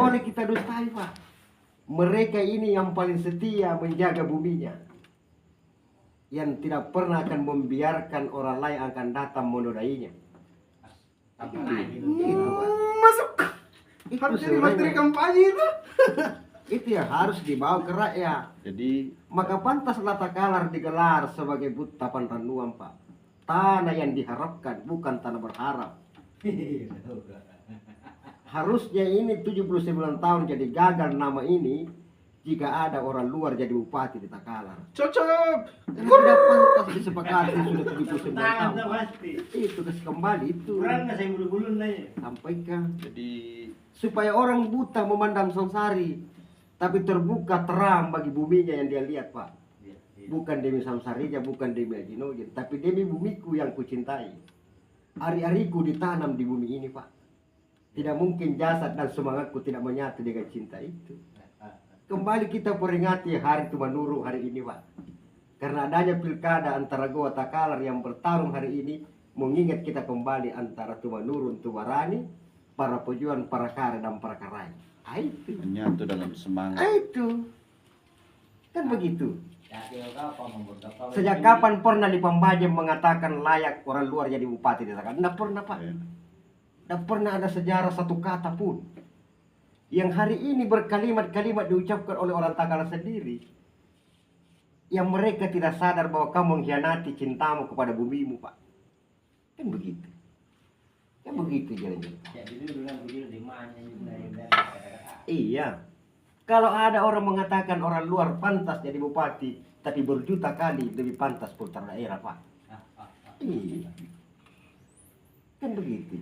boleh kita dustai, Pak. Mereka ini yang paling setia menjaga buminya, yang tidak pernah akan membiarkan orang lain akan datang menodainya. Itu, Pak. Masuk. Itu Harus jadi sebenarnya. materi kampanye itu. Itu yang harus dibawa ke rakyat. Jadi Maka pantaslah Takalar digelar sebagai Buttapan Randuan, Pak. Tanah yang diharapkan, bukan tanah berharap. Harusnya ini 79 tahun jadi gagal nama ini jika ada orang luar jadi bupati di Takalar. Cocok. Karena tidak pantas disepakati sudah 79 Tangan tahun. tuh Pak. pasti. Itu kasih kembali itu. Kurang nggak saya bulu-bulu nanya. Sampaikan jadi supaya orang buta memandang Samsari, tapi terbuka terang bagi buminya yang dia lihat, Pak. Bukan demi Samsarinya, bukan demi Ajinogen, tapi demi bumiku yang kucintai. Ari-ariku ditanam di bumi ini, Pak. Tidak mungkin jasad dan semangatku tidak menyatu dengan cinta itu. Kembali kita peringati hari Tumanurung hari ini, Pak. Karena adanya pilkada antara Goa Takalar yang bertarung hari ini, mengingat kita kembali antara Tumanurung, Tubarani, para pejuang, para kare dan para karai. Itu. menyatu dalam semangat. Itu. Kan begitu. Sejak kapan pernah di Pambajem mengatakan layak orang luar jadi bupati di Takalar? Tidak pernah, Pak. Ya. Tidak pernah ada sejarah satu kata pun. Yang hari ini berkalimat-kalimat diucapkan oleh orang Takalar sendiri. Yang mereka tidak sadar bahwa kamu mengkhianati cintamu kepada bumimu, Pak. Kan begitu. Kan begitu jalannya. Jadi dulu bilang begitu di mana juga. Iya. Kalau ada orang mengatakan orang luar pantas jadi bupati, tapi berjuta kali lebih pantas putra daerah, Pak. Iya. Kan begitu.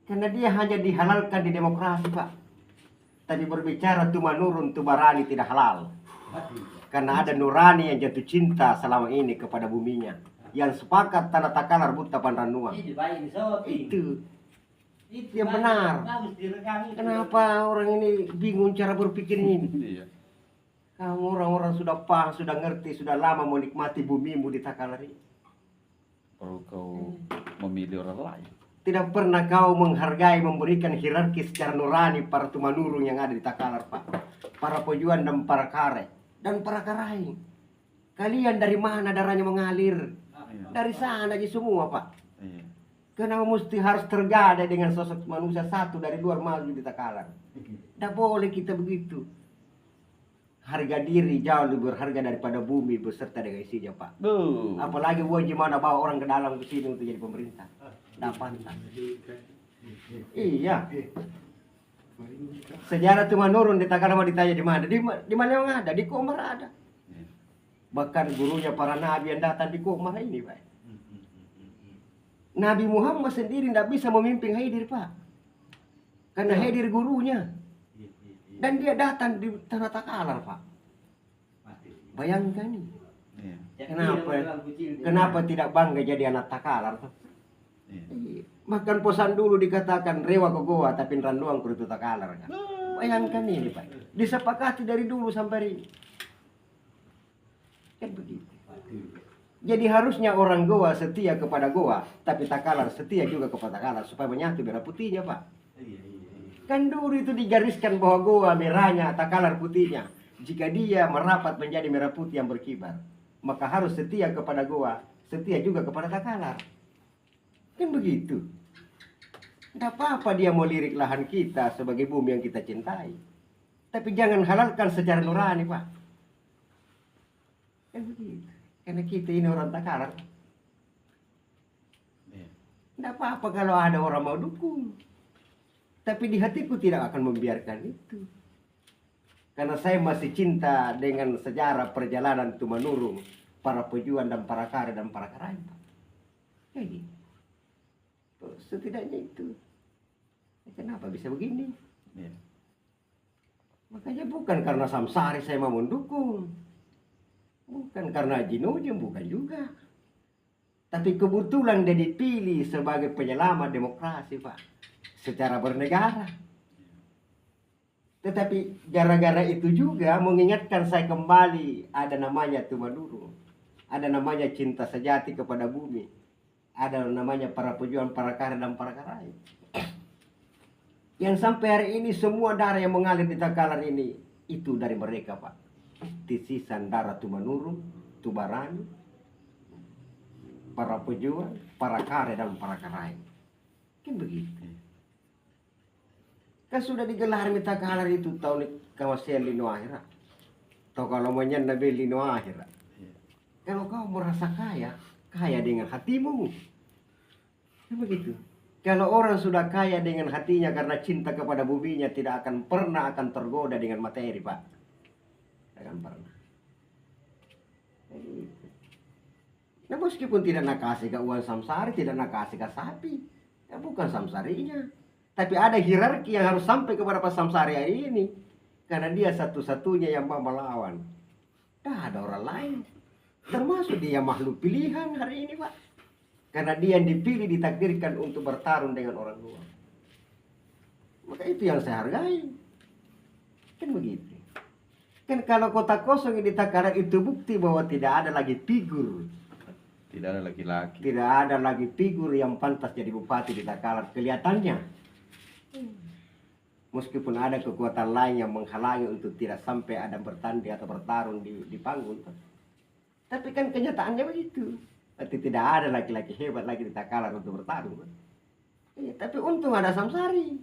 Karena dia hanya dihalalkan di demokrasi, Pak. Tapi berbicara Tumanurun, Tubarani tidak halal. Karena ada Nurani yang jatuh cinta selama ini kepada buminya. Yang sepakat tanah Takalar Buttapan Randuan. Itu. Itu yang benar. Kenapa orang ini bingung cara berpikir ini? Iya. Kamu orang-orang sudah paham, sudah ngerti, sudah lama menikmati bumimu di Takalar ini. Perlu kau memilih orang lain. Tidak pernah kau menghargai, memberikan hierarki secara nurani para Tumanurung yang ada di Takalar, Pak. Para pejuang dan para kare. Dan para karai. Kalian dari mana darahnya mengalir? Dari sana aja semua, Pak. Iya. Kenapa mesti harus tergadai dengan sosok manusia satu dari luar maju di Takalar? Tidak boleh kita begitu. Harga diri jauh lebih berharga daripada bumi beserta dengan isinya, Pak. Duh. Apalagi gimana bawa orang ke dalam ke sini untuk jadi pemerintah. Tidak pantas. Iya. Sejarah Tumanurun di Takalar mau ditanya di mana? Di mana yang ada? Di Komar ada. Bahkan gurunya para nabi yang datang di Komar ini, Pak. Nabi Muhammad sendiri tidak bisa memimpin Haidir, Pak. Karena Haidir gurunya. Dan dia datang di tanah Takalar, Pak. Bayangkan nih. Iya. Kenapa tidak bangga jadi anak Takalar, Pak? Iya. Makan posan dulu dikatakan rewa gogoa tapi randuang kudu Takalar kan. Bayangkan ini, Pak. Disepakati dari dulu sampai hari ini. Kan begitu. Jadi harusnya orang Goa setia kepada Goa, tapi Takalar setia juga kepada Takalar supaya menyatu merah putihnya, Pak. Kan dulu itu digariskan bahwa Goa merahnya, Takalar putihnya. Jika dia merapat menjadi merah putih yang berkibar, maka harus setia kepada Goa, setia juga kepada Takalar. Kan begitu. Tidak apa-apa dia mau lirik lahan kita sebagai bumi yang kita cintai. Tapi jangan halalkan secara nurani, Pak. Kan begitu. Karena kita ini orang Takalar. Iya. Tidak apa-apa kalau ada orang mau dukung. Tapi di hatiku tidak akan membiarkan itu. Karena saya masih cinta dengan sejarah perjalanan Tumanurung, para pejuang dan para kare dan para karai. Kayak gitu. Setidaknya itu. Kenapa bisa begini? Iya. Makanya bukan karena Samsari saya mau mendukung. Bukan karena Ajinogen, bukan juga. Tapi kebetulan dia dipilih sebagai penyelamat demokrasi, Pak. Secara bernegara. Tetapi gara-gara itu juga mengingatkan saya kembali ada namanya Tumanurung. Ada namanya cinta sejati kepada bumi. Ada namanya para pejuang, para kare dan para karai. Yang sampai hari ini semua darah yang mengalir di Takalar ini itu dari mereka, Pak. Tisisan darah Tumanuru, Tubarani, para pejuang, para kare dan para karai. Kan begitu. Kan sudah digelar di Takalar itu tahun kawasan lino akhirat. Atau kalau menyanda lino akhirat. Kalau kau merasa kaya, kaya dengan hatimu. Kan begitu. Kalau orang sudah kaya dengan hatinya karena cinta kepada buminya, tidak akan pernah akan tergoda dengan materi, Pak. Tidak akan pernah. Nah, meskipun tidak nak kasih ke uang samsari, tidak nak kasih ke sapi, ya bukan samsarinya. Tapi ada hierarki yang harus sampai kepada Pak Samsari hari ini. Karena dia satu-satunya yang mau melawan. Tidak ada orang lain. Termasuk dia makhluk pilihan hari ini, Pak. Karena dia yang dipilih, ditakdirkan untuk bertarung dengan orang luar. Maka itu yang saya hargai. Kan begitu. Kan kalau kota kosong di Takalar itu bukti bahwa tidak ada lagi figur. Tidak ada laki-laki. Tidak ada lagi figur yang pantas jadi bupati di Takalar kelihatannya. Meskipun ada kekuatan lain yang menghalangi untuk tidak sampai ada bertanding atau bertarung di panggung. Tapi kan kenyataannya begitu. Berarti tidak ada laki-laki hebat lagi di Takalar untuk bertarung. Tapi untung ada Samsari.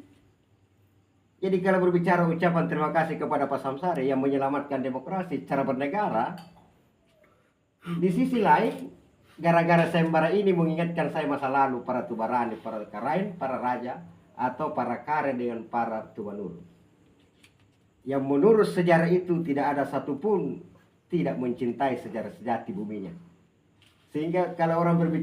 Jadi kalau berbicara ucapan terima kasih kepada Pak Samsari yang menyelamatkan demokrasi cara bernegara, di sisi lain, gara-gara sayembara ini mengingatkan saya masa lalu para Tubarani, para Karain, para Raja, atau para Kare dengan para Tumanuru. Yang menurut sejarah itu tidak ada satupun tidak mencintai sejarah sejati buminya. Sehingga kalau orang berbicara